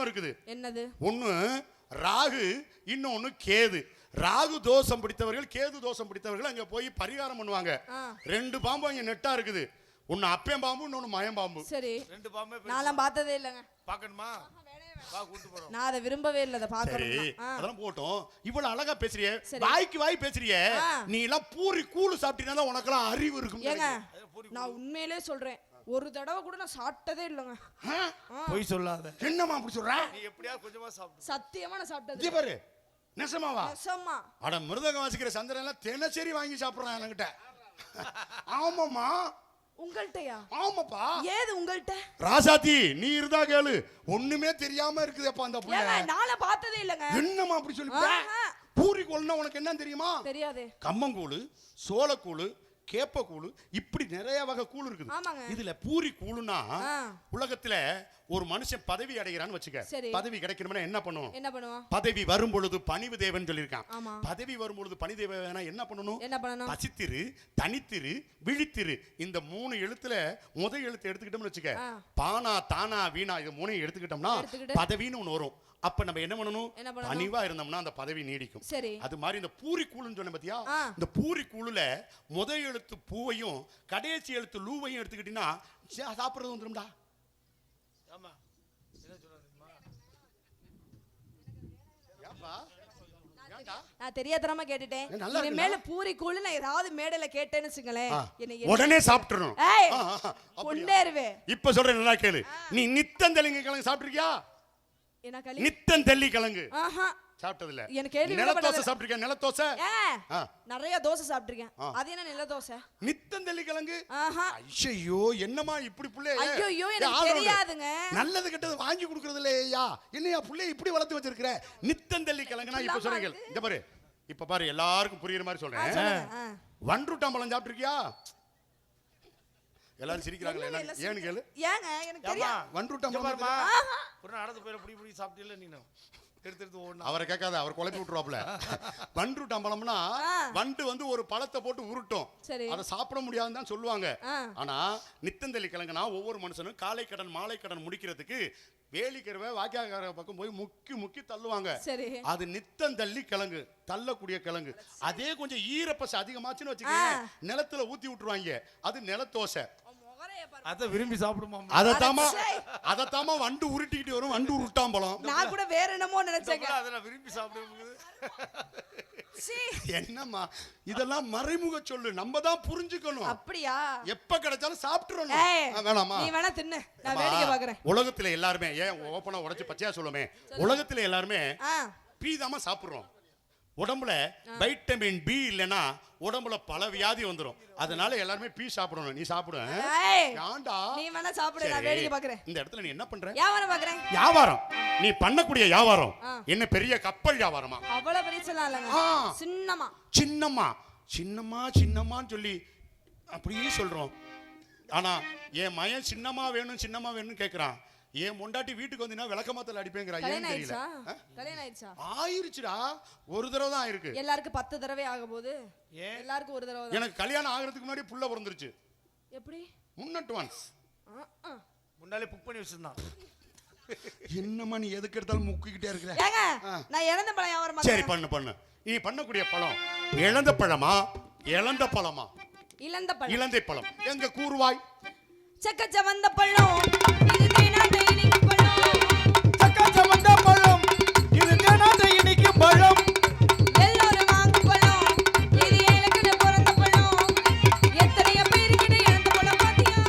இருக்குது. என்னது? ஒண்ணு ராகு, இன்னொன்னு கேது. ராகு தோஷம் பிடித்தவர்கள், கேது தோஷம் பிடித்தவர்கள் அங்க போய் பரிகாரம் பண்ணுவாங்க. 2 பாம்பு அங்க நெட்டா இருக்குது. ஒன்னு அப்பேன் பாம்பு, இன்னொன்னு மயம் பாம்பு. சரி, 2 பாம்பே நான்லாம் பார்த்ததே இல்லங்க. பார்க்கணுமா? வா கூட்டி போறோம். நான் அதை விரும்பவே இல்ல, அத பார்க்கணும். சரி, அதெல்லாம் போட்டும். இவ்வளவு அழகா பேசுறியே, வாய்க்கு வாய் பேசுறியே, நீ எல்லாம் பூரி கூழு சாப்பிட்டீனா தான் உனக்கெல்லாம் அறிவு இருக்கும். ஏங்க, நான் உண்மையிலே சொல்றேன், ஒரு தடவை கூட நான் சாப்பிட்டதே இல்லங்க. போய் சொல்லாத. என்னமா அப்படி சொல்ற? நீ எப்படியாவது கொஞ்சமா சாப்பிடு. சத்தியமா நான் சாப்பிட்டது. இங்க பாரு, நெசமாவா? நெசமா. அட மிருதகம் வாசிக்கிற சந்திரன் எல்லாம் தினசரி வாங்கி சாப்பிடுறான் என்கிட்ட. ஆமாமா. உங்கள்ட்டயா? ஆமாப்பா. ஏது உங்கள்ட்ட? ராசாத்தி, நீ இருந்தா கேளு. ஒண்ணுமே தெரியாம இருக்குதேப்பா அந்த புள்ள. ஏங்க, நானே பார்த்ததே இல்லங்க. என்னமா அப்படி சொல்லிட்ட? பூரி கூழ்னா உனக்கு என்ன தெரியுமா? தெரியாதே. கம்மங்கூழு, சோளக்கூழு, கேப்பக்கூழு, இப்படி நிறைய வகை கூழ் இருக்குது. இதுல பூரி கூழுனா உலகத்துல ஒரு மனுஷன் பதவி அடைகிறான்னு வச்சுக்க. பதவி கிடைக்கணும்னா என்ன பண்ணுவோம்? என்ன பண்ணுவோம்? பதவி வரும் பொழுது பணிவு தேவன் சொல்லியிருக்கான். பதவி வரும் பொழுது பணி தேவனா என்ன பண்ணணும்? பசித்திரு, தனித்திரு, விழித்திரு. இந்த 3 எழுத்துல முதல் எழுத்து எடுத்துக்கிட்டோம்னு வச்சுக்க, பானா தானா வீணா, இது 3 எடுத்துக்கிட்டோம்னா பதவின்னு ஒண்ணு வரும். அப்ப நம்ம என்ன பண்ணணும்? பணிவா இருந்தோம்னா அந்த பதவி நீடிக்கும். அது மாதிரி இந்த பூரி கூழுன்னு சொன்ன பாத்தியா, இந்த பூரி கூழுல முதல் எழுத்து பூவையும் கடைசி எழுத்து லூவையும் எடுத்துக்கிட்டீங்கன்னா சாப்பிடுறது வந்துரும்டா. ஆமா, என்ன சொல்றீங்கம்மா? ஏப்பா நான் தெரியாதனமா கேட்டுட்டேன். இனிமேல பூரி கூழு நான் ஏதாவது மேடையில கேட்டேன்னு வச்சுங்களேன், உடனே சாப்பிட்டுறணும். கொண்டேருவே. இப்ப சொல்றேன், நல்லா கேளு. நீ நித்தந்தளிங்க கிழங்கு சாப்பிட்டிருக்கியா? நித்தந்தள்ளி கிழங்கு சாப்பிட்டது இல்ல? நிலத்தோசை சாப்பிட்டிருக்கேன்? நிலத்தோசை நிறைய தோசை சாப்பிட்டிருக்கேன். அது என்ன நிலத்தோசை? நித்தந்தள்ளி கிழங்கு. ஐயோ, என்னமா இப்படி புள்ளே? ஐயோ, எனக்கு தெரியாதுங்க. நல்லது கெட்டது வாங்கி கொடுக்கறது இல்லையா? என்னையா புள்ளே இப்படி வளர்த்து வச்சிருக்கிற? நித்தந்தள்ளி கிழங்குனா இப்ப சொல்றீங்க. இந்த பாரு, இப்ப பாரு, எல்லாருக்கும் புரியுற மாதிரி சொல்றேன். வன்றுட்டாம்பழம் சாப்பிட்டிருக்கியா? எல்லாரும் சிரிக்கிறாங்களே, ஏன்னு கேளு. ஏங்க, எனக்கு தெரியும். வன்றுட்டாம்பழம் ஒரு நடந்து போயில புடி புடி சாப்பிட்டீல நீனு. எடுத்து ஓடுனா அவரை கேட்காத, அவர் குழப்பி விட்டுருவாப்ல. வன்றுட்டாம்பழம்னா வண்டு வந்து ஒரு பழத்தை போட்டு உருட்டும், அதை சாப்பிட முடியாதுன்னு தான் சொல்லுவாங்க. ஆனா நித்தந்தள்ளி கிழங்குனா ஒவ்வொரு மனுஷனும் காலை கடன் மாலை கடன் முடிக்கிறதுக்கு வேலிக்கருவை வாக்கியாக்கார பக்கம் போய் முக்கி முக்கி தள்ளுவாங்க. அது நித்தந்தள்ளி கிழங்கு, தள்ளக்கூடிய கிழங்கு. அதே கொஞ்சம் ஈரப்பசை அதிகமாச்சுன்னு வச்சுக்கோங்க, நிலத்துல ஊத்தி விட்டுருவாங்க. அது நிலத்தோசை. அத விரும்பி சாப்பிடுமா? அதத்தாமா வண்டு உருட்டிக்கிட்டு வரும், வண்டு உருட்டாம்பழம். நான் கூட வேற என்னமோ நினைச்சேன். அதெல்லாம் விரும்பி சாப்பிடுறது என்னம்மா இதெல்லாம் மறைமுக சொல்லு, நம்ம தான் புரிஞ்சுக்கணும். அப்படியா? எப்ப கிடைச்சாலும் சாப்பிட்டுறணும். வேணாமா? நீ வேணா தின்னு, நான் வேடிக்கை பார்க்கறேன். உலகத்துல எல்லாருமே ஏன் ஓபனா உடைச்சு பச்சையா சொல்லுமே, உலகத்துல எல்லாருமே பீ தாமா சாப்பிடுறோம். உடம்புல வைட்டமின் பி இல்லனா உடம்புல பல வியாதி வந்துரும். அதனால எல்லாரும் பீ சாப்பிடணும். நீ சாப்பிடு. ஏண்டா? நீ வேணா சாப்பிடு, நான் வேடிக்கை பார்க்கறேன். இந்த இடத்துல நீ என்ன பண்ற? வியாபாரம் பார்க்கறேன். வியாபாரம்? நீ பண்ணக்கூடிய வியாபாரம் என்ன பெரிய கப்பல் வியாபாரமா? அவ்வளவு பெருசலாம் இல்லங்க, சின்னமா. சின்னமா சின்னமா சின்னமான்னு சொல்லி அப்படியே சொல்றோம். ஆனா என் மயன் சின்னமா வேணும் சின்னமா வேணும்னு கேக்குறான். ஏன் முண்டாட்டி வீட்டுக்கு வந்தீனா விளக்கமாத்தல அடிப்பேங்கறா. ஏன் தெரியல? கல்யாணம் ஆயிடுச்சா? ஆயிருச்சுடா, ஒரு தடவை தான் ஆயிருக்கு. எல்லாருக்கும் 10 தடவை ஆகபோகுது. எல்லாருக்கும் ஒரு தடவை தான். எனக்கு கல்யாணம் ஆகிறதுக்கு முன்னாடி புள்ள பிறந்துருச்சு. எப்படி? முன்னட்வான்ஸ் முன்னாலே புக் பண்ணி வச்சிருந்தான். என்னம்மா நீ எதுக்கு எடுத்தாலும் முக்கிக்கிட்டே இருக்கற? ஏங்க, நான் இழந்த பழம் வியாபாரம் பண்றேன். சரி, பண்ணு. நீ பண்ணக்கூடிய பழம் இழந்த பழமா இழந்த பழமா? இழந்த பழம். இழந்தை பழம். எங்க கூறுவாய்? சக்கச்ச வந்த பழம் இது தேனாட்ட இனிக்கும் பழம். சக்கச்ச வந்த பழம் இது தேனாட்ட இனிக்கும் பழம். எல்லாரும் வாங்கும் பழம் இது ஏலக்கிட பிறந்த பழம். எத்தனைய பேருக்கிட்ட இழந்த பழம் பாத்தியா?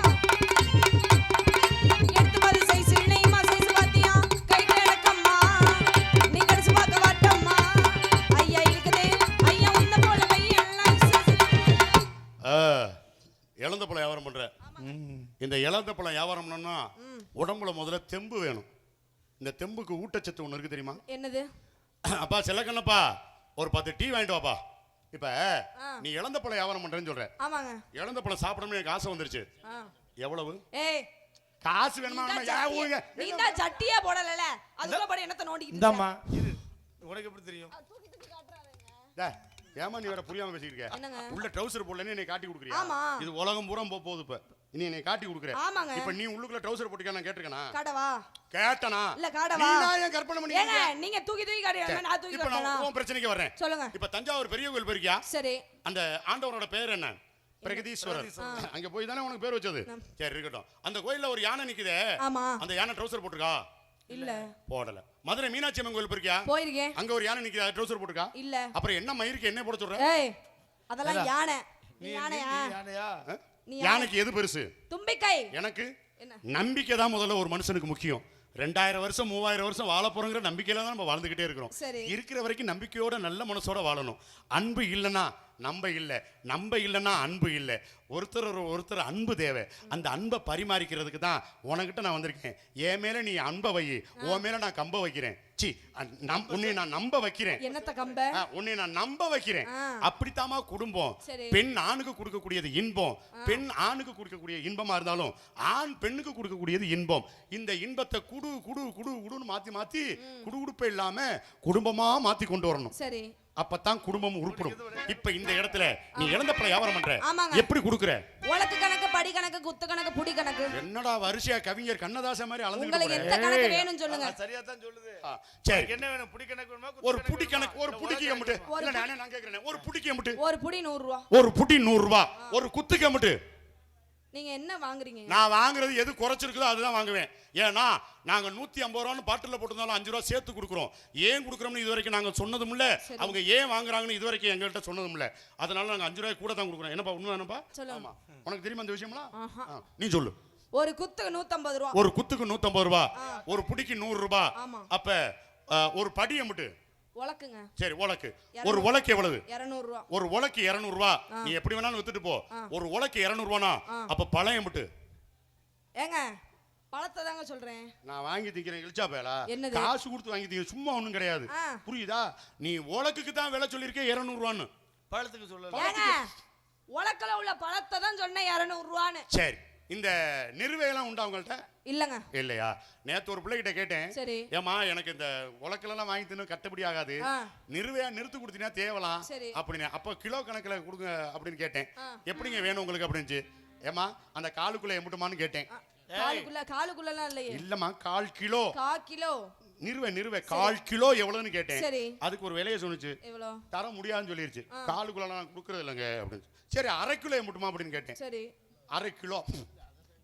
எடுத்து பாரு சைஸ் இணையமா சைஸ் பாத்தியா? கை கிடக்கம்மா நீ கடிச்சு பார்க்க வாட்டம்மா. ஐயா இருக்குதே ஐயா உன்ன போல வையெல்லாம் இழந்த பழம் வியாபாரம் பண்ற. இந்த இழந்த பழம் வியாபாரம் பண்ணா உடம்புல முதல்ல தெம்பு வேணும். இந்த தெம்புக்கு ஊட்டச்சத்து ஒண்ணு இருக்கு தெரியுமா? என்னது? அப்பா செல்லக்கண்ணப்பா, ஒரு 10 டீ வாங்கிட்டு வாப்பா. இப்ப நீ இழந்த பழம் வியாபாரம் பண்றேன்னு சொல்ற. ஆமாங்க. இழந்த பழம் சாப்பிடணும்னு எனக்கு ஆசை வந்துருச்சு. எவ்வளவு? ஏய், காசு வேணுமா? நீ தான் சட்டியா போடலல, அதுக்குள்ள படி என்னத்த நோண்டிக்கிட்டு இந்தம்மா இரு, உனக்கு எப்படி தெரியும்? டேய், ஏமா நீ வேற புரியாம பேசிட்டு இருக்க? உள்ள ட்ரவுசர் போடலன்னு என்னை காட்டி கொடுக்குறியா? இது உலகம் பூரா போகுது இப்ப. நீ என்னை காட்டி கொடுக்குற. ஆமாங்க. இப்ப நீ உள்ளுக்குள்ள ட்ரவுசர் போட்டுக்க நான் கேட்டிருக்கேனா? காடவா? கேட்டனா? இல்ல காடவா? நீ நான் ஏன் கற்பனை பண்ணி ஏங்க நீங்க தூக்கி காட்டுங்க, நான் தூக்கி இப்ப காட்டறேன். நான் உன் பிரச்சனைக்கு வரேன். சொல்லுங்க. இப்ப தஞ்சாவூர் பெரிய கோயில் போயிருக்கியா? சரி. அந்த ஆண்டவரோட பேர் என்ன? பிரகதீஸ்வரர். அங்க போய் தானே உனக்கு பேர் வச்சது. சரி இருக்கட்டும். அந்த கோயில்ல ஒரு யானை நிக்குதே. ஆமா. அந்த யானை ட்ரவுசர் போட்டுருக்கா? இல்ல. போடல. மதுரை மீனாட்சி அம்மன் கோயில் போயிருக்கியா? போயிருக்கேன். அங்க ஒரு யானை நிக்குதா? ட்ரவுசர் போட்டுருக்கா? இல்ல. அப்புறம் என்ன மயிருக்கு என்ன போட சொல்ற? ஏய் அதெல்லாம் யானை. நீ யானையா? யானைக்கு எது பெருசு? தும்பிக்கை. எனக்கு நம்பிக்கை தான் முதல்ல ஒரு மனுஷனுக்கு முக்கியம். 2000 வருஷம் 3000 வருஷம் வாழ போறோங்கிற நம்பிக்கையில தான் நம்ம வாழ்ந்துகிட்டே இருக்கிறோம். இருக்கிற வரைக்கும் நம்பிக்கையோட நல்ல மனசோட வாழணும். அன்பு இல்லைன்னா நம்ப இல்லைன்னா அன்பு இல்லை. ஒருத்தர் அன்பு தேவை. அந்த அன்பை பரிமாறிக்கிறதுக்கு தான் உனக்கிட்ட நான் வந்திருக்கேன். என் மேல நீ அன்பை வை, உன் மேல நான் கம்ப வைக்கிறேன். உன்னை நான் நம்ப வைக்கிறேன். என்னத்த கம்ப? உன்னை நான் நம்ப வைக்கிறேன். அப்படித்தாமா குடும்பம். பெண் ஆணுக்கு கொடுக்கக்கூடியது இன்பம். பெண் ஆணுக்கு கொடுக்கக்கூடிய இன்பமா இருந்தாலும் ஆண் பெண்ணுக்கு கொடுக்கக்கூடியது இன்பம். இந்த இன்பத்தை குடு குடு குடு குடுன்னு மாத்தி குடுகுடுப்பே இல்லாம குடும்பமா மாத்தி கொண்டு வரணும். சரி. அப்பதான் குடும்பம் உருப்படும். இப்ப இந்த இடத்துல நீ இழந்த பழ வியாபாரம் பண்ற. எப்படி குடுக்குற? உலக்கு கணக்கு, படி கணக்கு, குத்து கணக்கு, புடி கணக்கு. என்னடா வரிசையா கவிஞர் கண்ணதாசன் மாதிரி அளந்து உங்களுக்கு எந்த கணக்கு வேணும் சொல்லுங்க. சரியா தான் சொல்லுது. சரி என்ன வேணும்? புடி கணக்கு வேணுமா? ஒரு புடி கணக்கு, ஒரு புடிக்கு எம்புட்டு? இல்ல நான் கேக்குறேன். ஒரு புடிக்கு எம்புட்டு? ஒரு புடி 100 ரூபாய். ஒரு புடி 100 ரூபாய். ஒரு குத்துக்கு எம்புட்டு? நீங்க என்ன வாங்குறீங்க? நான் வாங்குறது எது குறைச்சிருக்குதோ அதுதான் வாங்குவேன். ஏன்னா நாங்க 150 ரூபான்னு பாட்டில் போட்டிருந்தாலும் 5 ரூபா சேர்த்து கொடுக்குறோம். ஏன் கொடுக்குறோம்னு இது வரைக்கும் நாங்க சொன்னதும் இல்ல. அவங்க ஏன் வாங்குறாங்கன்னு இது வரைக்கும் எங்கள்கிட்ட சொன்னதும் இல்ல. அதனால நாங்க 5 ரூபாய் கூட தான் கொடுக்குறோம். என்னப்பா உண்மை என்னப்பா? ஆமா. உனக்கு தெரியுமா இந்த விஷயம்லாம்? நீ சொல்லு. ஒரு குத்துக்கு 150 ரூபாய். ஒரு குத்துக்கு 150 ரூபாய். ஒரு புடிக்கு 100 ரூபாய். அப்ப ஒரு படி எம்புட்டு? உலக்குங்க. சரி உலக்கு. ஒரு உலக்கு எவ்வளவு? 200 ரூபாய். ஒரு உலக்கு 200 ரூபாய். நீ எப்படி வேணாலும் வித்துட்டு போ. ஒரு உலக்கு 200 ரூபானா அப்ப பழம் எம்புட்டு? ஏங்க பழத்தை தாங்க சொல்றேன். நான் வாங்கி திங்கிறேன் இழிச்சா பேலா. என்னது? காசு கொடுத்து வாங்கி திங்க சும்மா ஒண்ணும் கிடையாது. புரியுதா? நீ உலக்குக்கு தான் விலை சொல்லிருக்கே 200 ரூபான்னு. பழத்துக்கு சொல்லல. ஏங்க உலக்கல உள்ள பழத்தை தான் சொன்னேன் 200 ரூபான்னு. சரி இந்த நிறுவையெல்லாம் உண்டா உங்கள்ட்ட? இல்லங்க. இல்லையா? நேத்து ஒரு பிள்ளைகிட்ட கேட்டேன். சரி. ஏமா எனக்கு இந்த உலக்கெல்லாம் வாங்கி தின்னு கட்டுப்படி ஆகாது. நிறுவையா நிறுத்து கொடுத்தீங்கன்னா தேவலாம் அப்படின்னு. அப்ப கிலோ கணக்குல கொடுங்க அப்படின்னு கேட்டேன். எப்படிங்க வேணும் உங்களுக்கு அப்படின்னு. ஏமா அந்த காலுக்குள்ள எம்புட்டுமான்னு கேட்டேன். காலுக்குள்ளலாம் இல்லையே. இல்லம்மா 1/4 கிலோ. 1/4 கிலோ. நிறுவை 1/4 கிலோ எவ்வளவுன்னு கேட்டேன். அதுக்கு ஒரு விலையை சொன்னுச்சு. தர முடியாதுன்னு சொல்லிருச்சு. காலுக்குள்ள நான் கொடுக்கறது இல்லைங்க அப்படின்னு. சரி 1/2 கிலோ எம்புட்டுமா அப்படின்னு கேட்டேன். சரி 1/2 கிலோ.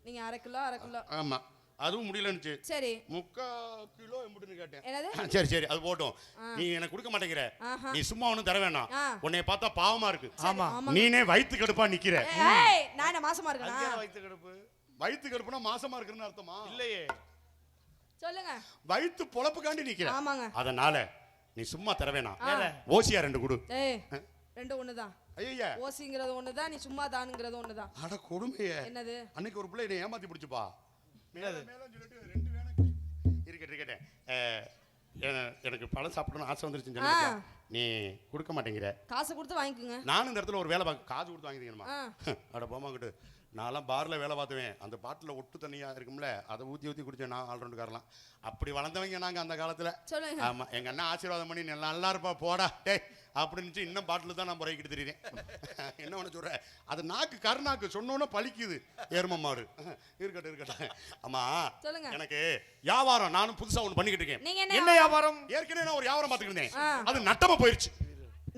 நீங்க 1/2 கிலோ. ஆமா அதுவும் முடியலன்னு. சரி 3/4 கிலோ எம்புட்டுன்னு கேட்டேன். சரி சரி அது போட்டும். நீ எனக்கு கொடுக்க மாட்டேங்கிற. நீ சும்மா ஒண்ணும் தர வேணாம். உன்னைய பார்த்தா பாவமா இருக்கு. ஆமா நீனே வயித்து கடுப்பா நிக்கிற. நான் என்ன மாசமா இருக்கேனா? வயித்து கடுப்புனா மாசமா இருக்குன்னு அர்த்தமா? இல்லையே. சொல்லுங்க. வயித்து பொழப்புக்காண்டி நிக்கிற. ஆமாங்க. அதனால நீ சும்மா தர வேணாம். ஓசியா 2 கொடு. ரெண்டு ஒண்ணுதான். ஐயா ஓசிங்கிறது ஒண்ணுதான், நீ சும்மா தானுங்கிறது ஒண்ணுதான். அட கொடுமையே. என்னது? அன்னைக்கு ஒரு பிள்ளை என்னை ஏமாத்தி பிடிச்சுப்பா. மேல சொல்லிட்டு 2 வேணா இருக்கட்டே. எனக்கு பழம் சாப்பிடணும்னு ஆசை வந்துருச்சுன்னு சொல்லிட்டு நீ கொடுக்க மாட்டேங்கிற. காசு கொடுத்து வாங்கிக்கோங்க. நானும் இந்த இடத்துல ஒரு வேலை பார்க்க காசு கொடுத்து வாங்கிக்கணுமா? அட போமாங்கிட்டு நான்லாம் பார்ல வேலை பார்த்துவேன். அந்த பாட்டில் ஒட்டு தண்ணியா இருக்கும்ல அதை ஊற்றி குடிச்சேன். நான் ஆல்ரவுண்டுக்காரலாம். அப்படி வளர்ந்தவங்க நாங்க அந்த காலத்துல. ஆமா எங்க அண்ணன் ஆசீர்வாதம் பண்ணி நல்லா இருப்பா போடா டே அப்படின்னு இன்னும் பாட்டில் தான் நான் முறைக்கிட்டு தெரியுறேன். என்ன ஒன்று சொல்ற அது நாக்கு கருநாக்கு சொன்னோன்னு பழிக்குது எரும மாடு. இருக்கட்டும். ஆமா எனக்கு வியாபாரம் நானும் புதுசா ஒண்ணு பண்ணிக்கிட்டு இருக்கேன். என்ன வியாபாரம்? ஏற்கனவே நான் ஒரு வியாபாரம் பார்த்துக்கிட்டு இருந்தேன். அது நட்டமா போயிருச்சு.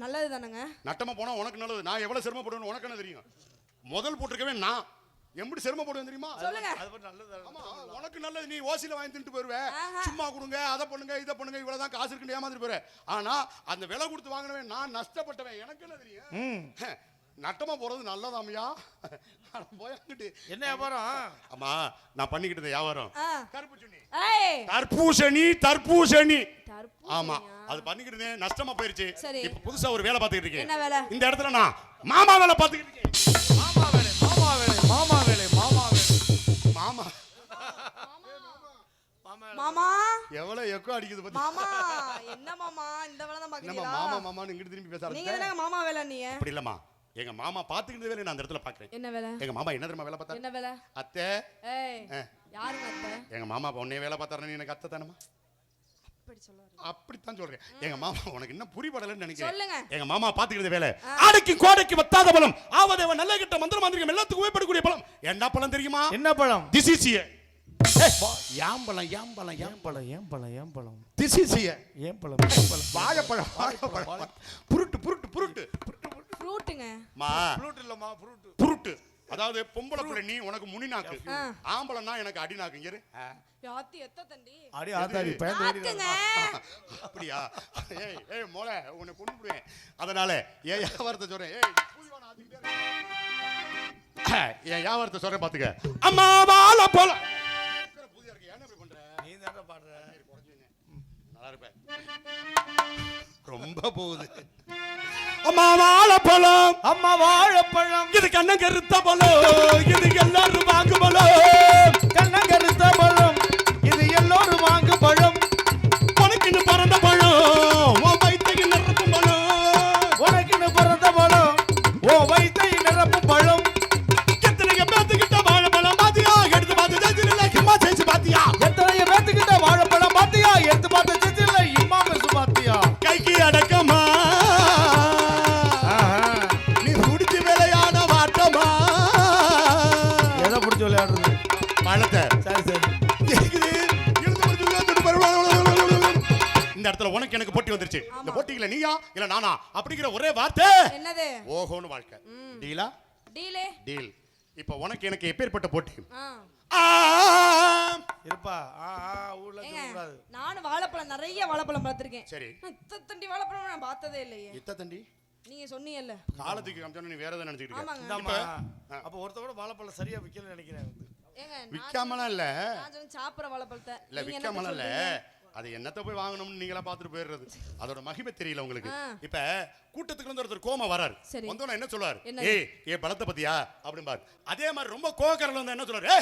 நல்லது தானங்க. நட்டமா போனா உனக்கு நல்லது. நான் எவ்வளவு சிரமப்படுவேன்னு உனக்கு என்ன தெரியும்? முதல் போட்டிருக்கவே நான் எப்படி சிரமப்படுவேன் தெரியுமா? உனக்கு நல்லது. நீ ஓசில வாங்கி தின்ட்டு போயிருவே. சும்மா கொடுங்க அதை பண்ணுங்க இதை பண்ணுங்க இவ்வளவுதான் காசு இருக்குன்னு ஏமாந்துட்டு போற. ஆனா அந்த விலை கொடுத்து வாங்கினவன் நான் நஷ்டப்பட்டவன். எனக்கு என்ன தெரியும்? நட்டமா போறது நல்லதாமையா? போயாங்கிட்டு என்ன வியாபாரம்? ஆமா நான் பண்ணிக்கிட்டு இருந்த வியாபாரம் தர்பூசணி. ஆமா அது பண்ணிக்கிட்டு இருந்தேன். நஷ்டமா போயிருச்சு. இப்ப புதுசா ஒரு வேலை பார்த்துக்கிட்டு இருக்கேன். இந்த இடத்துல நான் மாமா வேலை பார்த்துக்கிட்டு இருக்கேன். மாமா எவ்வளவு எக்கோ அடிக்குது பாத்தி. மாமா என்ன மாமா இந்த வேலை தான் பாக்குறீங்களா? மாமா மாமான்னு இங்க திரும்பி பேச ஆரம்பிச்சீங்க. நீங்க என்ன மாமா வேலை? நீ அப்படி இல்லம்மா எங்க மாமா பாத்துக்கிட்ட வேலை நான் அந்த இடத்துல பாக்குறேன். என்ன வேலை? எங்க மாமா என்ன தெரியுமா வேலை பார்த்தாரு? என்ன வேலை? அத்தை. யாருங்க அத்தை? எங்க மாமா பொண்ணே வேலை பார்த்தாருன்னு எனக்கு அத்தை தானமா? அப்படித்தான் சொல்றேன். எங்க மாமா உனக்கு என்ன புரிபடலன்னு நினைக்கிறேன். சொல்லுங்க. எங்க மாமா பாத்துக்கிறது வேலை. ஆடைக்கு கோடைக்கு வத்தாத பழம், ஆவதேவ நல்ல கிட்ட மந்திர மாந்திரிகம் எல்லாத்துக்கும் உபயோகப்படக்கூடிய பழம். என்ன பழம் தெரியுமா? என்ன பழம்? திசிசிய. யாம்பழம் யாம்பழம் யாம்பழம் ஏம்பழம் ஏம்பழம் திசிசிய. ஏம்பழம் ஏம்பழம் வாழைப்பழம் வாழைப்பழம். புருட்டு புருட்டு புருட்டு ஃப்ரூட்டுங்க. மா ஃப்ரூட் இல்லம்மா ஃப்ரூட். புருட்டு. அதாவது பொம்பளை பிள்ளை நீ உனக்கு முனி நாக்கு, ஆம்பளம்னா எனக்கு அடி நாக்கு. இங்க யாத்தி எத்த தண்டி அடி ஆத்தாடி பயந்து அப்படியா? ஏய் ஏய் மோளே உன்னை கொன்னுடுவேன். அதனால ஏன் வியாபாரத்தை சொல்றேன். ஏய் பூஜ்வான ஆதிக்கிட்டே ஏன் வியாபாரத்தை சொல்றேன் பாத்துக்க. அம்மா வாழ போல புதியா இருக்கு. என்ன இப்படி பண்ற? நீ தானே பாடுற. நல்லா இருப்ப. ரொம்ப போகுது. அம்மா வாழைப்பழம், அம்மா வாழைப்பழம், இது கண்ணன் கருத்த பழம், இது எல்லாரும் வாங்கு பழம். கண்ணன் கருத்த பழம், இது எல்லோரும் வாங்கு பழம். உனக்குன்னு பிறந்த பழம், உன் வயிற்றை நிரப்பும் பழம். உனக்குன்னு பிறந்த பழம், உன் வயிற்றை நிரப்பும் பழம். எத்தனை பேத்துக்கிட்ட வாழைப்பழம் பாத்தியா? எடுத்து பார்த்து ஜெயிச்சிடல இம்மா ஜெயிச்சு பாத்தியா? எத்தனை பேத்துக்கிட்ட வாழைப்பழம் பாத்தியா? எடுத்து பார்த்து ஜெயிச்சிடல இம்மா பேசு பாத்தியா? கைக்கு அடக்கமா நீ குடிச்சு விளையாட வாட்டமா? எதை பிடிச்சி விளையாடுறது? பழத்தை. சரி சரி. இந்த இடத்துல உனக்கு எனக்கு போட்டி வந்துருச்சு. இந்த போட்டியில நீயா இல்ல நானா அப்படிங்கிற ஒரே வார்த்தை என்னது? ஓஹோன்னு வாழ்க்கை. டீலா? டீலே. டீல். இப்போ உனக்கு எனக்கு எப்பேற்பட்ட போட்டி? இருப்பா. ஊர்ல கூடாது. நானும் வாழைப்பழம் நிறைய வாழைப்பழம் பார்த்திருக்கேன். சரி. இத்தண்டி வாழைப்பழம் நான் பார்த்ததே இல்லையே. இத்தண்டி நீங்க சொன்னீங்கல்ல காலத்துக்கு காமிச்சோன்னு நீ வேற எதை நினைச்சிட்டு இருக்க? இந்தாம்மா. அப்ப ஒருத்தரோட வாழைப்பழம் சரியா விக்கல நினைக்கிறேன். ஏங்க விக்காமலாம் இல்ல. நான் சொன்ன சாப்பிடுற வாழைப்பழத்தை இல்ல விக்காமலாம் இல்ல. அது என்னத்த போய் வாங்கணும்னு நீங்களா பாத்துட்டு போயிடுறது. அதோட மகிமை தெரியல உங்களுக்கு. இப்ப கூட்டத்துக்கு வந்து ஒருத்தர் கோமா வராரு. வந்தோன்னா என்ன சொல்லுவாரு? ஏய் ஏ பலத்தை பத்தியா அப்படிம்பாரு. அதே மாதிரி ரொம்ப கோவக்காரல வந்து என்ன சொல்றாரு?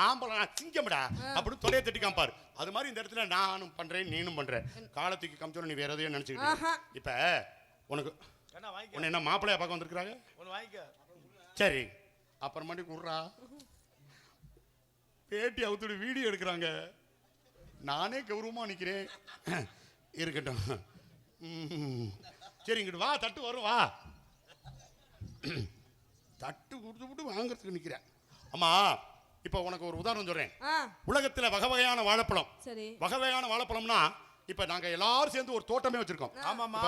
ஆம்பளை சிங்கம்டா அப்படின்னு தொலைய தட்டி காம்பாரு. அது மாதிரி இந்த இடத்துல நானும் பண்றேன் நீனும் பண்றேன். காலத்துக்கு காமிச்சோன்னு நீ வேற எதையும் நினைச்சுக்கிட்டு. இப்ப உனக்கு உன்னை என்ன மாப்பிள்ளையா பார்க்க வந்திருக்காங்க? சரி அப்புறமாட்டி குடுறா பேட்டி அவுத்துடு வீடியோ எடுக்கிறாங்க. நானே கௌரவமா நிக்கிறேன். இருக்கட்டும். சரி இங்கிட்டு வா, தட்டு வரும் வா. தட்டு கொடுத்து விட்டு வாங்கறதுக்கு நிக்கிறேன். அம்மா இப்ப உனக்கு ஒரு உதாரணம் சொல்றேன். உலகத்துல வகை வகையான வாழைப்பழம். வகை வகையான வாழைப்பழம்னா இப்ப நாங்க எல்லாரும் சேர்ந்து ஒரு தோட்டமே வச்சிருக்கோம். ஆமாமா.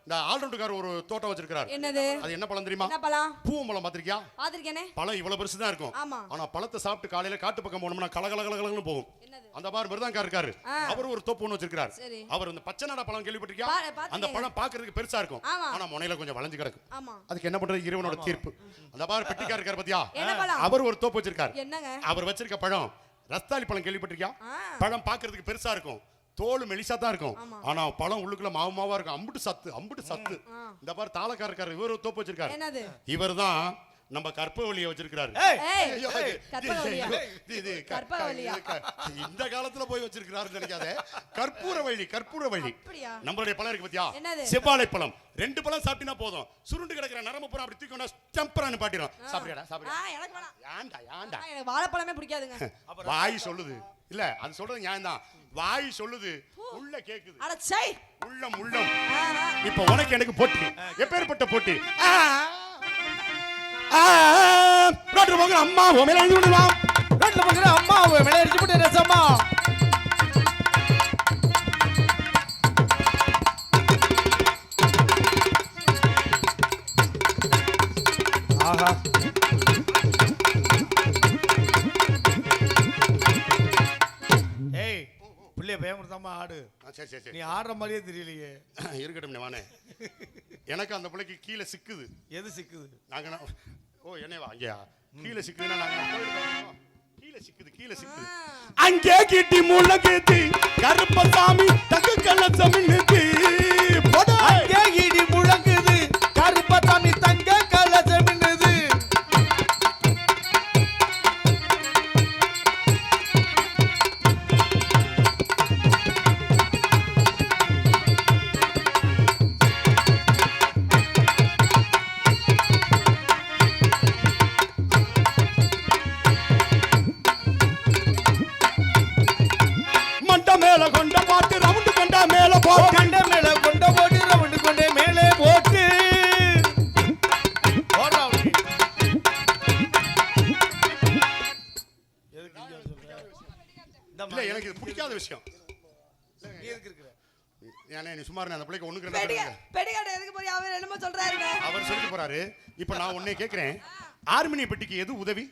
இந்த ஆல்ரவுண்டுக்கார ஒரு தோட்டம் வச்சிருக்காரு. என்னது? அது என்ன பழம் தெரியுமா? என்ன பழம்? பூவம்பழம் பாத்திருக்கியா? பாத்திருக்கேனே. பழம் இவ்வளவு பெருசு தான் இருக்கும். ஆனா பழத்தை சாப்பிட்டு காலையில காட்டு பக்கம் போனோம்னா கலகலகலகலன்னு போகும். அந்த பார் மிருதங்கார் இருக்காரு. அவர் ஒரு தோப்பு ஒன்று வச்சிருக்காரு. அவர் அந்த பச்சை நாடா பழம் கேள்விப்பட்டிருக்கியா? அந்த பழம் பாக்குறதுக்கு பெருசா இருக்கும். ஆனா முனையில கொஞ்சம் வளைஞ்சு கிடக்கும். அதுக்கு என்ன பண்றது? இறைவனோட தீர்ப்பு. அந்த பார் பெட்டிக்கார் இருக்காரு பாத்தியா? அவர் ஒரு தோப்பு வச்சிருக்காரு. அவர் வச்சிருக்க பழம் ரஸ்தாலி பழம் கேள்விப்பட்டிருக்கியா? பழம் பாக்குறதுக்கு பெருசா இருக்கும். தோல் மெலிசா தான் இருக்கும். ஆனா பழம் உள்ளுக்குள்ள மாவு மாவா இருக்கும். அம்புட்டு சத்து. இந்த பாரு தாளக்காரர் இவர் தோப்பு வச்சிருக்காரு. இவர் தான் நம்ம கற்பவழியை வச்சிருக்காரு. இந்த காலத்துல போய் வச்சிருக்காரு நினைக்காத. கற்பூர வழி நம்மளுடைய பழம் இருக்கு பாத்தியா? செவ்வாழை பழம். 2 பழம் சாப்பிட்டா போதும், சுருண்டு கிடக்கிற நரம்பு பூரா அப்படி தூக்கி ஸ்டம்பரான்னு பாட்டிரும். சாப்பிடுடா சாப்பிடுடா. எனக்கு வாழைப்பழமே பிடிக்காதுங்க. வாய் சொல்லுது இல்ல, அது சொல்றது நியாயம் தான். வாய் சொல்லுது, உள்ள கேக்குது. உள்ளம் இப்ப உனக்கு எனக்கு போட்டி. எப்பேற்பட்ட போட்டி? ரோட்ல போகிற அம்மா மேல எழுதி விடலாம். ரோட்ல போகிற அம்மா மேல எழுதி விட்டு ரசம்மா. ஆஹா ஏய் புள்ளைய பயமுறுத்தாம ஆடு. சரி நீ ஆடுற மாதிரியே தெரியலையே. இருக்கட்டும் வானே. எனக்கு அந்த பிள்ளைக்கு கீழே சிக்குது. எது சிக்குது? நாங்க ஓ என்னவா அங்கேயா கீழே சிக்குதுன்னா நாங்க கீழே சிக்குது. அங்கே கிட்டி முள்ளகேத்தி கருப்பசாமி தக்கு கலசம் நிறுத்தி அங்கே இடி முழங்குது கருப்பசாமி தங்க கலசம் நிறுது. மேல கொண்ட பாட்டு ஏன்னா நீ சும்மா இருங்க, அந்த பிள்ளைக்கு ஒண்ணுக்கு பெடிகாடு எதுக்கு போய் அவர் என்னமோ சொல்றாருங்க. அவர் சொல்லி போறாரு. இப்ப நான் உன்னை கேக்குறேன், ஆர்மினி பெட்டிக்கு எது உதவி?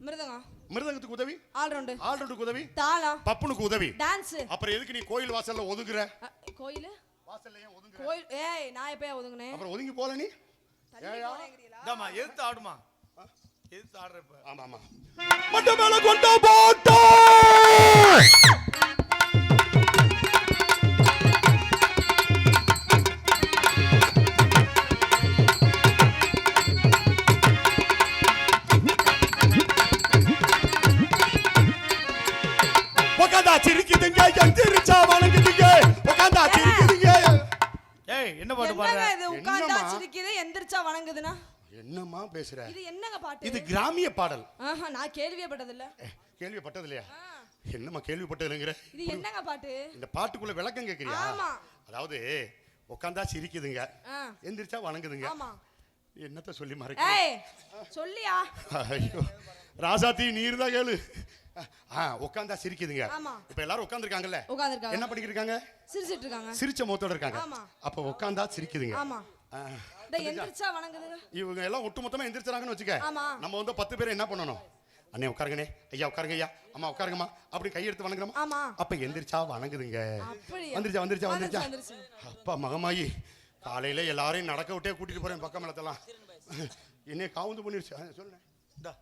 மிருதங்கம். மிருதங்கத்துக்கு உதவி? ஆல்ரவுண்டுக்கு உதவி? தாளம். பப்புனுக்கு உதவி? டான்ஸ். அப்புறம் எதுக்கு நீ கோயில் வாசல்ல ஒதுங்குற? கோயில் வாசல்ல ஏன் ஒதுங்குற? கோயில் ஏய் நான் எப்ப ஒதுங்குனேன்? அப்புறம் ஒதுங்கி போல நீ? ஏயா டமா எதுக்கு ஆடுமா? எதுக்கு ஆடுறப்ப? ஆமா ஆமா. மண்ட மேல கொண்ட போட்டா உட்காந்தா சிரிக்குதுங்க, எந்திரிச்சா வணங்குதுங்க. உட்காந்தா சிரிக்குதுங்க. ஏய் என்ன பாட்டு பாடுற? இது உட்கார்ந்தா சிரிக்குது எந்திரச்சா வணங்குதுனா? என்னம்மா பேசுற? இது என்னங்க பாட்டு? இது கிராமிய பாடல். நான் கேள்விப்பட்டது இல்ல. கேள்விப்பட்டது இல்லையா? என்னம்மா கேள்விப்பட்டது இல்லங்கற? இது என்னங்க பாட்டு? இந்த பாட்டுக்குள்ள விளக்கம் கேக்குறியா? ஆமா. அதாவது உட்காந்தா சிரிக்குதுங்க, எந்திரிச்சா வணங்குதுங்க. ஆமா. என்னத்த சொல்லி மறைக்க? ஏய் சொல்லியா? ஐயோ ராசாத்தி நீர் தான் கேளு. உட்காந்தா சிரிக்குதுங்க. ஆமா. இப்ப எல்லாரும் உட்கார்ந்திருக்காங்கல்ல? உட்கார்ந்திருக்காங்க. என்ன பண்ணிட்டு இருக்காங்க? சிரிச்சிட்டு இருக்காங்க. சிரிச்ச முகத்தோட இருக்காங்க. ஆமா. அப்ப உட்காந்தா சிரிக்குதுங்க. ஆமா. எந்திரிச்சா வணங்குதுங்க. இவங்க எல்லாம் ஒட்டுமொத்தமா எந்திரிச்சாங்கன்னு வச்சுக்க. ஆமா. நம்ம வந்து 10 பேர் என்ன பண்ணணும்? அண்ணே உட்காருங்கனே, ஐயா உட்காருங்க, ஐயா அம்மா உட்காருங்கம்மா, அப்படி கையெடுத்து வணங்குறோமா? ஆமா. அப்ப எந்திரிச்சா வணங்குதுங்க. அப்படியே வந்துருச்சா. அப்பா மகமாயி காலையில எல்லாரையும் நடக்க விட்டே கூட்டிட்டு போறேன் பக்கம் மேலத்தெல்லாம். என்னைய காவுந்து பண்ணிருச்சு. சொல்லுங்க. இந்தா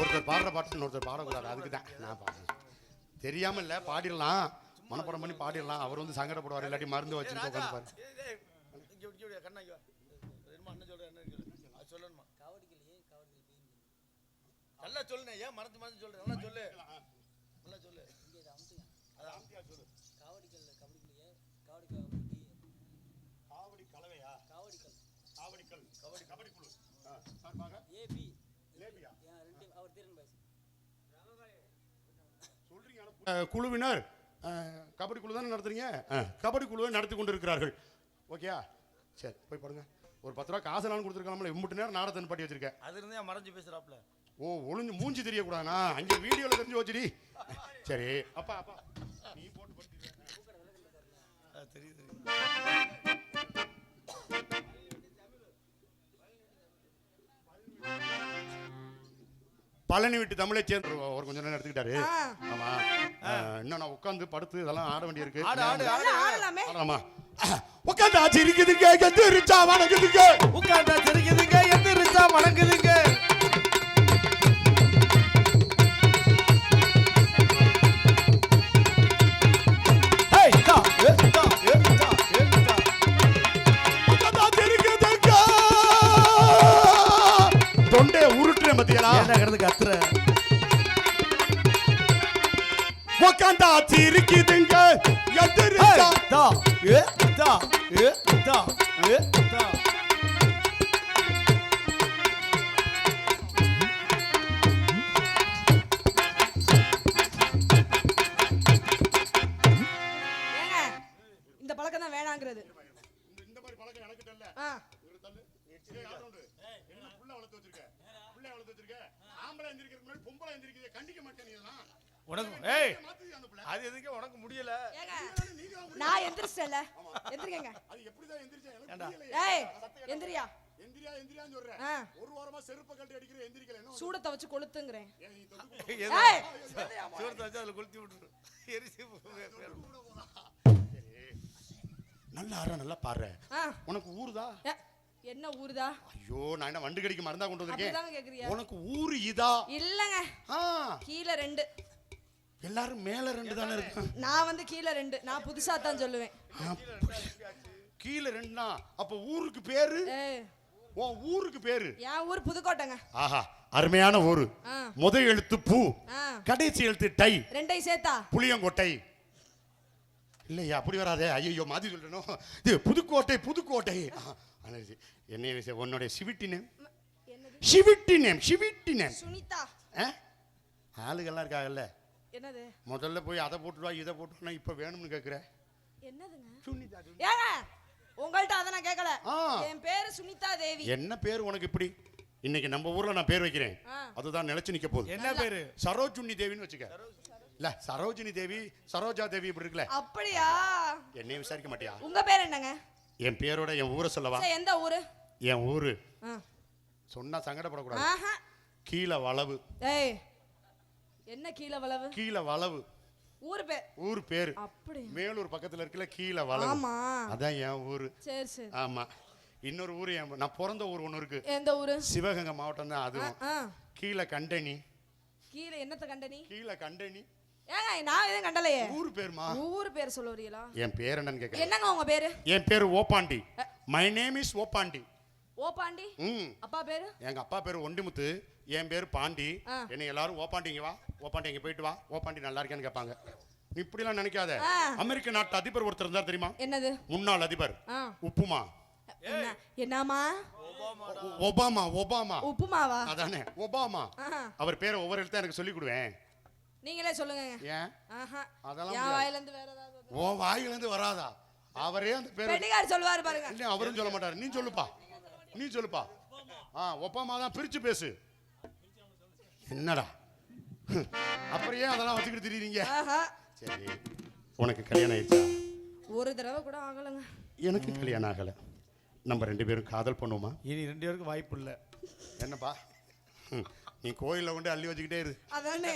ஒருத்தர் பாடுற பாட்டு ஒருத்தர் பாடக்கூடாது, அதுக்கு தான் நான் பாடுறேன். தெரியாம இல்ல, பாடிடலாம், மனப்பாடம் பண்ணி பாடிடலாம். அவர் வந்து சங்கடப்படுவார், இல்லாட்டி மருந்து வச்சு உட்காந்துப்பாரு. நல்லா சொல்லுங்க, ஏன் மறந்து மறந்து சொல்றேன்? நல்லா சொல்லு, நல்லா சொல்லு. காவடி கலவையா? காவடி குழு குழுவினர் கபடி குழு தானே நடத்துறீங்க? கபடி குழுவை நடத்தி கொண்டு இருக்கிறார்கள். ஓகேயா? சரி போய் பாருங்க. ஒரு 10 ரூபா காசு நான் கொடுத்துருக்காமல, இம்புட்டு நேரம் நாடகத்தை பாட்டி வச்சிருக்கேன். அது இருந்தா மறைஞ்சு பேசுறாப்ல. ஓ ஒளிஞ்சு மூஞ்சி தெரியக்கூடாதுண்ணா, அங்கே வீடியோவில் தெரிஞ்சு வச்சுடி. சரி அப்பா அப்பா நீ போட்டு தெரியுது. பழனி விட்டு தமிழை சேர்ந்து ஒரு கொஞ்சம் நேரம் எடுத்துக்கிட்டாரு. ஆமா இன்னும் நான் உட்காந்து படுத்து இதெல்லாம் ஆட வேண்டி இருக்கு. ஆமா உட்காந்து ஆச்சு இருக்குதுங்க, எந்திரிச்சா வணங்குதுங்க. உட்காந்தா தெரிக்குதுங்க, எந்திரிச்சா வணங்குதுங்க. தொண்டே உருட்டுறேன் பத்தியா? கத்துற உட்காந்தா சிரிக்குதுங்க, எந்திரிச்சா இந்த பழக்கம் தான் வேணாங்கிறது. இந்த மாதிரி பழக்கம் எனக்கு தெரியல. ஆம்பளை எந்திரிக்கிற முன்னாடி பொம்பளை எந்திரிக்கிறத கண்டிக்க மாட்டேன். உனக்கு ஏய் அது எதுக்கு உனக்கு முடியல? நான் எந்திரிச்சல, எந்திரிக்கங்க. அது எப்படி தான் எந்திரிச்சேன் எனக்கு தெரியல. ஏய் எந்திரியா எந்திரியான்னு சொல்றேன். ஒரு வாரமா செருப்பு கழட்டி அடிக்கிற எந்திரிக்கல. என்ன சூடத்தை வச்சு கொளுத்துங்கறேன். ஏய் சூடத்தை வச்சு அதுல கொளுத்தி விட்டுரு. எரிசி நல்லா ஆற நல்லா பாடுற. உனக்கு ஊருதா? என்ன ஊருதா? ஐயோ நான் என்ன வண்டு கடிக்கு மருந்தா கொண்டு வந்திருக்கேன். அப்படிதான் கேக்குறியா? உனக்கு ஊரு இதா? இல்லங்க. கீழ 2. எல்லாரும் மேல 2 தானே இருக்கு. நான் வந்து கீழ 2. நான் புதுசா தான் சொல்லுவேன். கீழ 2னா அப்ப ஊருக்கு பேரு? உன் ஊருக்கு பேரு? என் ஊர் புதுக்கோட்டைங்க. ஆஹா அருமையான ஊரு. முதல் எழுத்து பூ, கடைசி எழுத்து டை, 2ஐ சேர்த்தா புளியங்கோட்டை. இல்லையா அப்படி வராதே. ஐயோ மாத்தி சொல்றேனோ. இது புதுக்கோட்டை. புதுக்கோட்டை என்ன உன்னுடைய சிவிட்டி நேம்? சிவிட்டி நேம் சுனிதா. ஆளுகள்லாம் இருக்காங்கல்ல, என்னது? முதல்ல போய் அதை போட்டுவா இதை போட்டுனா இப்ப வேணும்னு கேக்குற. என்னதுங்க? சுனிதா ஏங்க உங்கள்ட்ட அத நான் கேட்கல. ஆ. என் பேரு சுனிதா தேவி. என்ன பேர் உனக்கு இப்படி? இன்னைக்கு நம்ம ஊர்ல நான் பேர் வைக்கிறேன், அதுதான் நிலைச்சு நிக்க போகுது. என்ன பேரு? சரோஜுனி தேவின்னு வச்சுக்க. இல்ல சரோஜினி தேவி, சரோஜா தேவி இப்படி இருக்குல்ல. அப்படியா? என்னைய விசாரிக்க மாட்டியா? உங்க பேர் என்னங்க? என் பேரோட என் ஊரை சொல்லவா? சரி, எந்த ஊரு? என் ஊரு சொன்னா சங்கடப்படக்கூடாது. ஆஹா. கீழ வளவு. ஏய், என்ன கீழ வளவு? கீழ வளவு ஊர் பேர். ஊர் பேரு. அப்படியா? மேலூர் பக்கத்துல இருக்கல கீழ வளவு. ஆமா, அதான் என் ஊரு. சரி சரி. ஆமா. இன்னொரு ஊரு நான் பிறந்த ஊர் ஒண்ணு இருக்கு. எந்த ஊரு? சிவகங்கை மாவட்டம் தான் அதுவும். கீழ கண்டனி. கீழ என்னத்த கண்டனி? கீழ கண்டனி. ஏங்க நான் எதுவும் கண்டலையே. ஊர் பேர்மா. ஊர் பேர் சொல்லுறீங்களா? என் பேர் என்னன்னு கேக்குறேன். என்னங்க உங்க பேரு? என் பேரு Opandi. My name is Opandi. Opandi? அப்பா பேரு? எங்க அப்பா பேரு ஒண்டிமுத்து, என் பேரு பாண்டி. என்னை எல்லாரும் ஓபாண்டி இங்க வா, ஓபாண்டி இங்க போயிட்டு வா, ஓபாண்டி நல்லா இருக்கேன்னு கேட்பாங்க. நீ இப்படி எல்லாம் நினைக்காத. அமெரிக்க நாட்டு அதிபர் ஒருத்தர் இருந்தார் தெரியுமா? என்னது? முன்னாள் அதிபர் உப்புமா. என்னமா? ஒபாமா. ஒபாமா. உப்புமாவா? அதானே ஒபாமா. அவர் பேரை ஒவ்வொரு எழுத்தா எனக்கு சொல்லி கொடுவேன். நீங்களே சொல்லுங்க. ஏன்? அதெல்லாம் என் வாயில இருந்து வேற ஏதாவது? ஓ வாயில இருந்து வராதா? அவரே அந்த பேர் பெட்டிகார் சொல்வாரு பாருங்க. இல்ல அவரும் சொல்ல மாட்டாரு. நீ சொல்லுப்பா, நீ சொல்லுப்பா. ஒபாமா தான் பிரிச்சு பேசு. என்னடா அப்புறம் ஏன் அதெல்லாம் வச்சுக்கிட்டு திரியுறீங்க? சரி, உனக்கு கல்யாணம் ஆயிடுச்சா? ஒரு தடவை கூட ஆகலங்க. எனக்கு கல்யாணம் ஆகல. நம்ம 2 பேரும் காதல் பண்ணுவோமா? இனி 2 பேருக்கு வாய்ப்பு இல்லை. என்னப்பா நீ கோயில்ல கொண்டு அள்ளி வச்சுக்கிட்டே இரு. அதானே.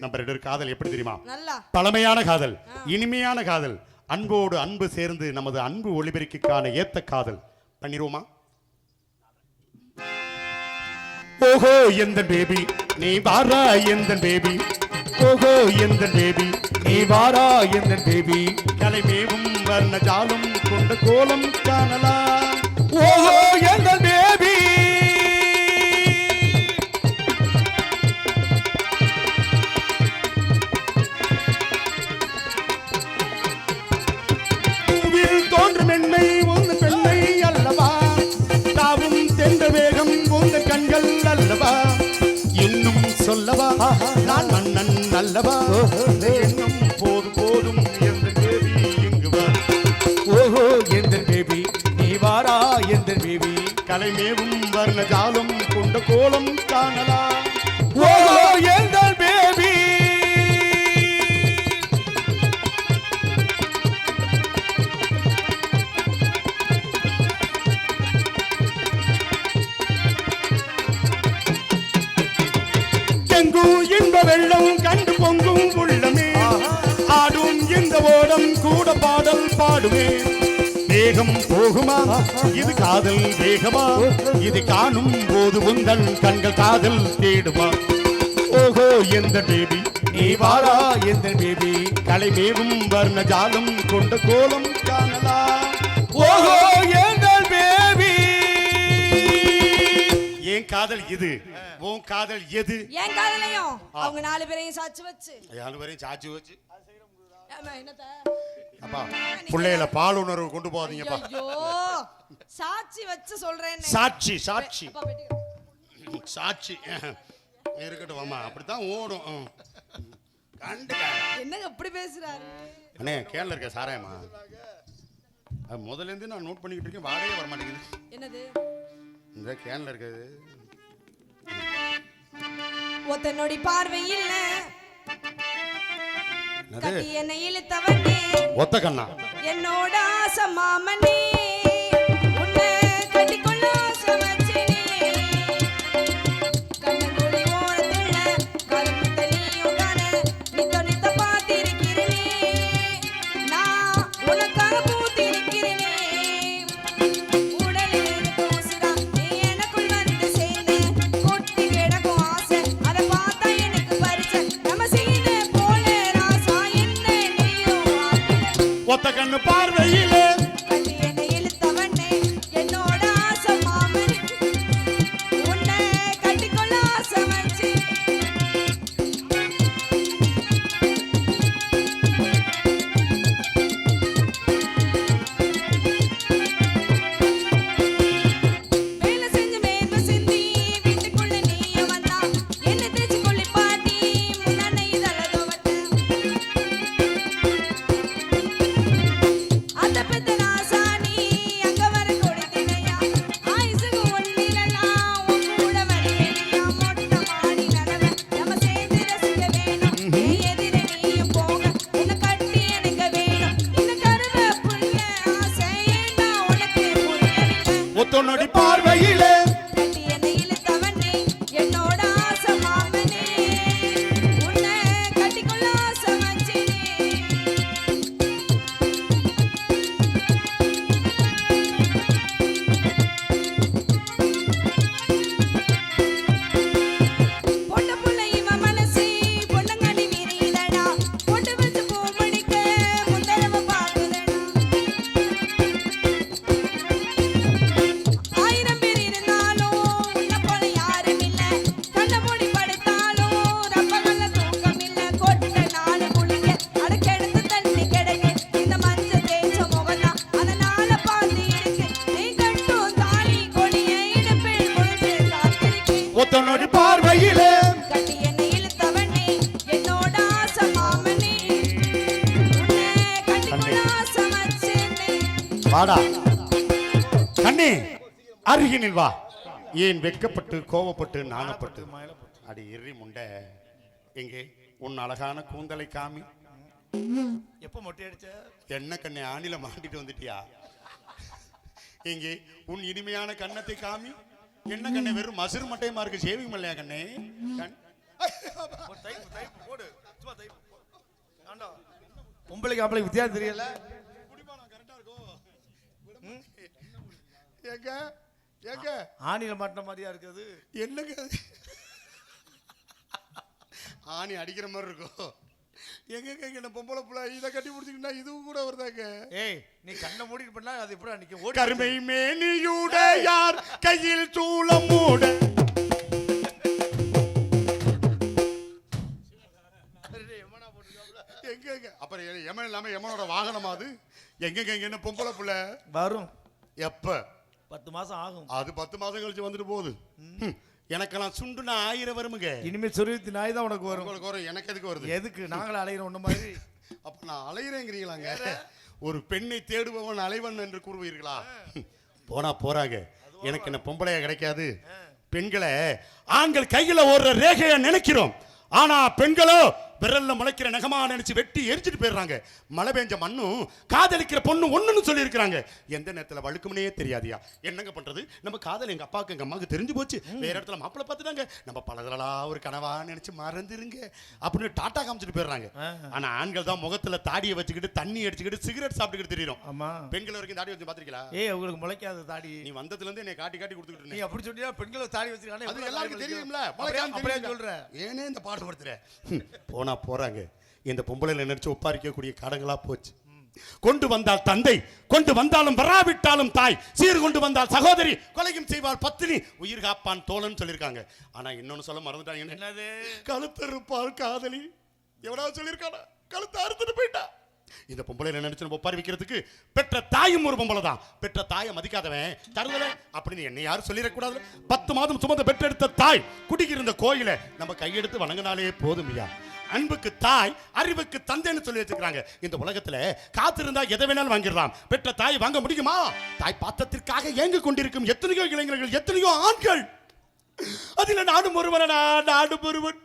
நம்ம 2 பேரும் காதல் எப்படி தெரியுமா? நல்லா பழமையான காதல், இனிமையான காதல், அன்போடு அன்பு சேர்ந்து நமது அன்பு ஒளிபெருக்கிக்கான ஏத்த காதல் பண்ணிடுவோமா? ஓஹோ எந்த பேபி நீ வாரா, எந்த பேபி. ஓஹோ எந்த பேபி நீ வாரா, எந்த பேபி. கலைமேவும் வர்ண ஜாலம் கொண்ட கோலம் காணலாம். ஓஹோ எந்த பேபி. பூவில் தோன்றும் என்னை உந்த பெண்ணை அல்லவா, தாவும் தென்ற வேகம் உந்த கண்கள் அல்லவா. இன்னும் சொல்லவா நான் மன்னன் அல்லவா, என்னும் போதும் போதும் எந்த பேபி இங்கு வா. ஓஹோ எந்த பேபி நீ வாரா, எந்த பேபி. கலைமேவும் வர்ண ஜாலம் கொண்ட கோலம் காணலாம். ஓஹோ எந்த பேபி. எங்கும் இன்ப வெள்ளம் கண்டு பொங்கும் உள்ளமே, ஆடும் இந்த ஓடம் கூட பாடல் பாடுமே. வேகம் போகுமா இது காதல் வேகமா, இது காணும் போது உந்தன் கண்கள் காதல் தேடுமா. ஓஹோ எந்த பேபி நீ வாரா, எந்த பேபி. கலைமேவும் வர்ண ஜாலம் கொண்ட கோலம் காணலாம். ஓஹோ எந்த பேபி. ஏன் காதல் இது, உன் காதல் எது? என் காதலையும் அவங்க 4 பேரையும் சாட்சி வச்சு 4 பேரையும் சாட்சி வச்சு. என்னத்த அப்பா பிள்ளையில பால் உணர்வு கொண்டு போகாதீங்கப்பா. ஐயோ சாட்சி வச்சு சொல்றேன். சாட்சி சாட்சி சாட்சி இருக்கட்டும். ஆமா அப்படித்தான் ஓடும். என்னங்க இப்படி பேசுறாரு? அண்ணே கேரள இருக்க சாராயமா முதல்ல இருந்து நான் நோட் பண்ணிக்கிட்டு இருக்கேன், வாடகையே வர மாட்டேங்குது. என்னது? இந்த கேன்ல இருக்குது. ஒத்த நொடி பார்வை இல்ல, கட்டி என்ன இழுத்தவனே, ஒத்த கண்ணா என்னோட ஆசை மாமனே, உன்னை கட்டிக்கொள்ள ஆசை வச்சேனே, கண்ணங்குழி ஓரத்துல கருமுத்த நீயும் தானே, நித்த பார்த்திருக்கிறேனே, நான் உனக்காக பூத்திருக்கிறேனே, உடலில் இருக்கும் உசுரா நீ எனக்குள் வந்து சேர்ந்து, கொட்டி கிடக்கும் ஆசை அதை பார்த்தா எனக்கு பரிசை, நம்ம செய்த போல ராசா என்ன நீயும் ஒத்த கண்ணு பார்வையிலே கட்டி என்னை இழுத்தவனே, என்னோட ஆசை மாமன், உன்னை கட்டிக்கொள்ள ஆசை வச்சு. வேலை செஞ்சு மேன்மை சிந்தி வீட்டுக்குள்ள நீயே வந்தா, என்ன தேய்ச்சி கொள்ளி பாட்டி முன்னாடி இதழ துவட்ட. வாடா கண்ணே, அருகினில் வா. ஏன் வெட்கப்பட்டு கோவப்பட்டு நாணப்பட்டு அடி எறி முண்டை, எங்கே உன் அழகான கூந்தலை காமி. எப்ப மொட்டை அடிச்ச? என்ன கண்ணே, ஆணில மாட்டிட்டு வந்துட்டியா? எங்கே உன் இனிமையான கண்ணத்தை காமி. என்ன கண்ணே, வெறும் மசுறு மட்டையமா இருக்கு, சேவிங் இல்லையா கண்ணே? பொம்பளைக்கு ஆம்பளை வித்தியாசம் தெரியல. ஆணில மாட்டின மாதிரியா இருக்குது. என்னங்க ஆணி அடிக்கிற மாதிரி இருக்கும். எங்க என்ன பொம்பளை புள்ள இதை கட்டி முடிச்சுக்கிட்டா இதுவும் கூட வருதாங்க. ஏய், நீ கண்ணை மூடிட்டு பண்ணா அது எப்படி அன்னைக்கு கருமை மேனியுடையார் கையில் சூளம் மூட. எங்க அப்புறம் எமன் இல்லாம எமனோட வாகனமா அது? எங்க என்ன பொம்பளை புள்ள வரும்? எப்ப? 10 மாசம் ஆகும். அது 10 மாசம் கழிச்சு வந்துட்டு போகுது. எனக்கெல்லாம் சுண்டுனா 1000 வருமுங்க. இனிமே சொருவித்து நாய் தான் உனக்கு வரும். உங்களுக்கு வரும், எனக்கு எதுக்கு வருது? எதுக்கு நாங்களே அலையிறோம் ஒண்ணு மாதிரி? அப்ப நான் அலையிறேங்கிறீங்களாங்க? ஒரு பெண்ணை தேடுபவன் அலைவன் என்று கூறுவீர்களா? போனா போறாங்க, எனக்கு என்ன பொம்பளையா கிடைக்காது. பெண்களை ஆண்கள் கையில ஓடுற ரேகையா நினைக்கிறோம், ஆனா பெண்களோ விரல்ல முளைக்கிற நகமா நினைச்சு வெட்டி எரிஞ்சிட்டு போயிடுறாங்க. மழை பெஞ்ச மண்ணும் காதலிக்கிற பொண்ணு ஒண்ணுன்னு சொல்லி இருக்கிறாங்க. எந்த நேரத்துல வழுக்கும்னே தெரியாதியா. என்னங்க பண்றது, நம்ம காதல் எங்க அப்பாவுக்கு எங்க அம்மாவுக்கு தெரிஞ்சு போச்சு. வேற இடத்துல மாப்பிள்ளை பார்த்துட்டாங்க, நம்ம பலதலா ஒரு கனவா நினைச்சு மறந்துருங்க அப்படின்னு டாட்டா காமிச்சிட்டு போயிடுறாங்க. ஆனா ஆண்கள் தான் முகத்துல தாடியை வச்சுக்கிட்டு தண்ணி அடிச்சுக்கிட்டு சிகரெட் சாப்பிட்டுக்கிட்டு தெரியும். ஆமா, பெண்கள் வரைக்கும் தாடி வச்சு பாத்திருக்கீங்களா? ஏய், உங்களுக்கு முளைக்காத தாடி. நீ வந்ததுல இருந்து என்னை காட்டி காட்டி கொடுத்துக்கிட்டு நீ அப்படி சொன்னியா? பெண்கள் தாடி வச்சிருக்கானே, அது எல்லாருக்கும் தெரியும்ல. அப்படியே சொல்ற. ஏனே இந்த பாடுபடுத்துற? போனா போறாங்க. இந்த பொம்பளையில நினைச்சு ஒப்பாரிக்கக்கூடிய காடங்களா போச்சு. கொண்டு வந்தால் தந்தை, கொண்டு வந்தாலும் வராவிட்டாலும் தாய், சீர் கொண்டு வந்தால் சகோதரி, கொலையும் செய்வாள் பத்தினி, உயிர் காப்பான் தோழன் சொல்லிருக்காங்க. ஆனா இன்னொன்னு சொல்ல மறந்துட்டாங்க. என்னது? கழுத்தறுப்பால் காதலி. எவனாவது சொல்லிருக்கானா? கழுத்தை அறுத்துட்டு போயிட்டா. இந்த பொம்பளையில நினைச்சு ஒப்பாரி வைக்கிறதுக்கு பெற்ற தாயும் ஒரு பொம்பளை தான். பெற்ற தாயை மதிக்காதவன் தருதல அப்படின்னு என்னை யாரும் சொல்லிடக்கூடாது. 10 மாதம் சுமந்து பெற்றெடுத்த தாய் குடிக்கிருந்த கோயிலை நம்ம கையெடுத்து வணங்கினாலே போதும் ஐயா. அன்புக்கு தாய், அறிவுக்கு தந்தைன்னு சொல்லி வச்சிருக்காங்க. இந்த உலகத்துல காத்திருந்தா எதை வேணாலும் வாங்கிடலாம், பெற்ற தாய் வாங்க முடியுமா? தாய் பாத்திரத்திற்காக ஏங்க கொண்டிருக்கும் எத்தனையோ இளைஞர்கள், எத்தனையோ ஆண்கள். அதில் நானும் ஒருவனா, நானும் ஒருவன்.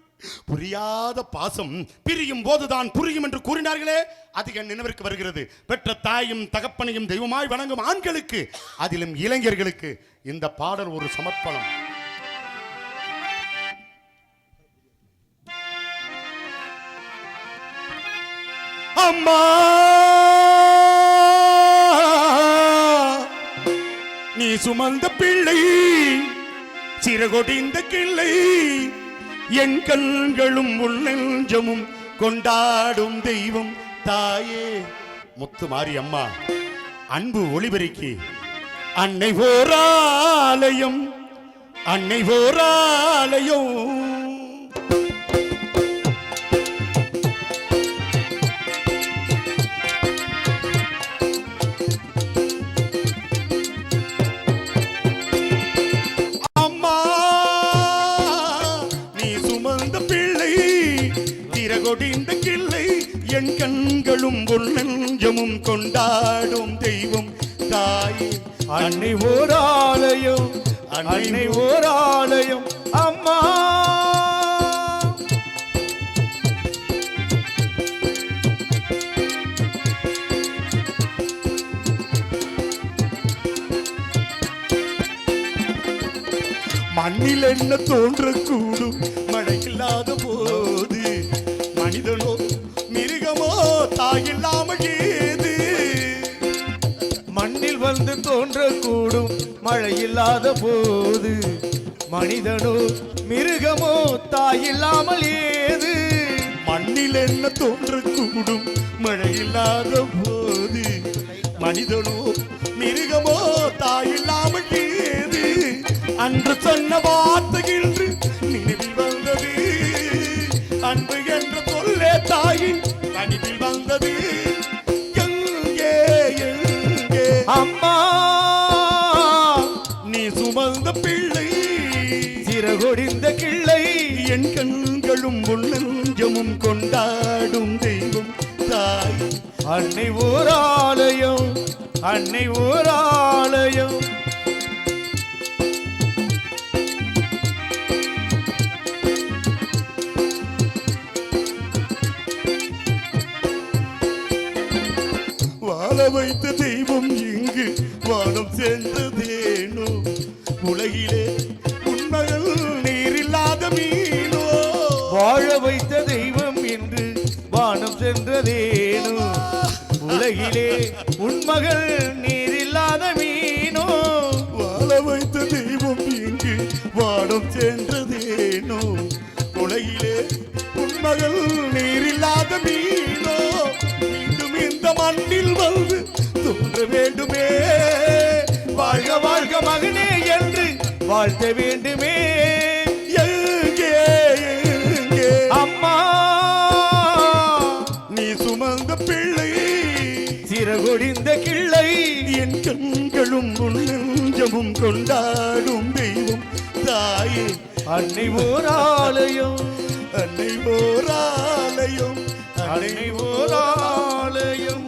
புரியாத பாசம் பிரியும் போதுதான் புரியும் என்று கூறினார்களே, அது என் நினைவிற்கு வருகிறது. பெற்ற தாயும் தகப்பனையும் தெய்வமாய் வணங்கும் ஆண்களுக்கு, அதிலும் இளைஞர்களுக்கு இந்த பாடல் ஒரு சமர்ப்பணம். அம்மா நீ சுமந்த பிள்ளை, சிறகொடிந்த கிள்ளை, என் கண்களும் உள் நெஞ்சமும் கொண்டாடும் தெய்வம் தாயே. முத்து மாரி அம்மா அன்பு ஒளிபெருக்கி அன்னை ஓராலயம், அன்னை ஓராலயம். கொடிந்த கிள்ளை, என் கண்களும் உள் நெஞ்சமும் கொண்டாடும் தெய்வம் தாயே. அன்னை ஓராலயம், அன்னை ஓராலயம் அம்மா. மண்ணில் என்ன தோன்றக்கூடும் மழை இல்லாத போது, மனிதனோ மிருகமோ தாயில்லாமல் ஏது. மண்ணில் வந்து தோன்றக்கூடும் மழை இல்லாத போது, மனிதனோ மிருகமோ தாயில்லாமல் ஏது. மண்ணில் என்ன தோன்றக்கூடும் மழை இல்லாத போது, மனிதனோ மிருகமோ தாயில்லாமல் ஏது. அன்று சொன்ன வார்த்தைகள் நினைவில் வந்தது, அன்பு என்ற சொல்லே தாயின் கனிவில் வந்தது. எங்கே எங்கே அம்மா நீ சுமந்த பிள்ளை, சிறகொடிந்த கிள்ளை, என் கண்களும் உள் நெஞ்சமும் கொண்டாடும் தெய்வம் தாய். அன்னை ஓராலயம், அன்னை ஊராலயம். வாழ வைத்த தெய்வம் இங்கு வானம் சென்றதேனோ, உலகிலே உண்மைகள் நீரில்லாத மீனோ. வாழ வைத்த தெய்வம் என்று வானம் சென்றதேனோ, உலகிலே உண்மகள் நீரில்லாத மீனோ. வாழ வைத்த தெய்வம் இங்கு வானம் சென்றதேனோ, உலகிலே உண்மகள் நீரில்லாத மீனோ. மீண்டும் இந்த மண்ணில் வந்து தோன்ற வேண்டுமே, வாழ்க வாழ்க மகனே என்று வாழ்த்த வேண்டுமே. எங்கே எங்கே அம்மா நீ சுமந்த பிள்ளை, சிறகொடிந்த கிள்ளை, என் கண்களும் உன் நெஞ்சமும் கொண்டாடும் தெய்வம் தாயே. அன்னை ஊராலயம், அன்னை ஓராலயம், அன்னை ஊராலயம்.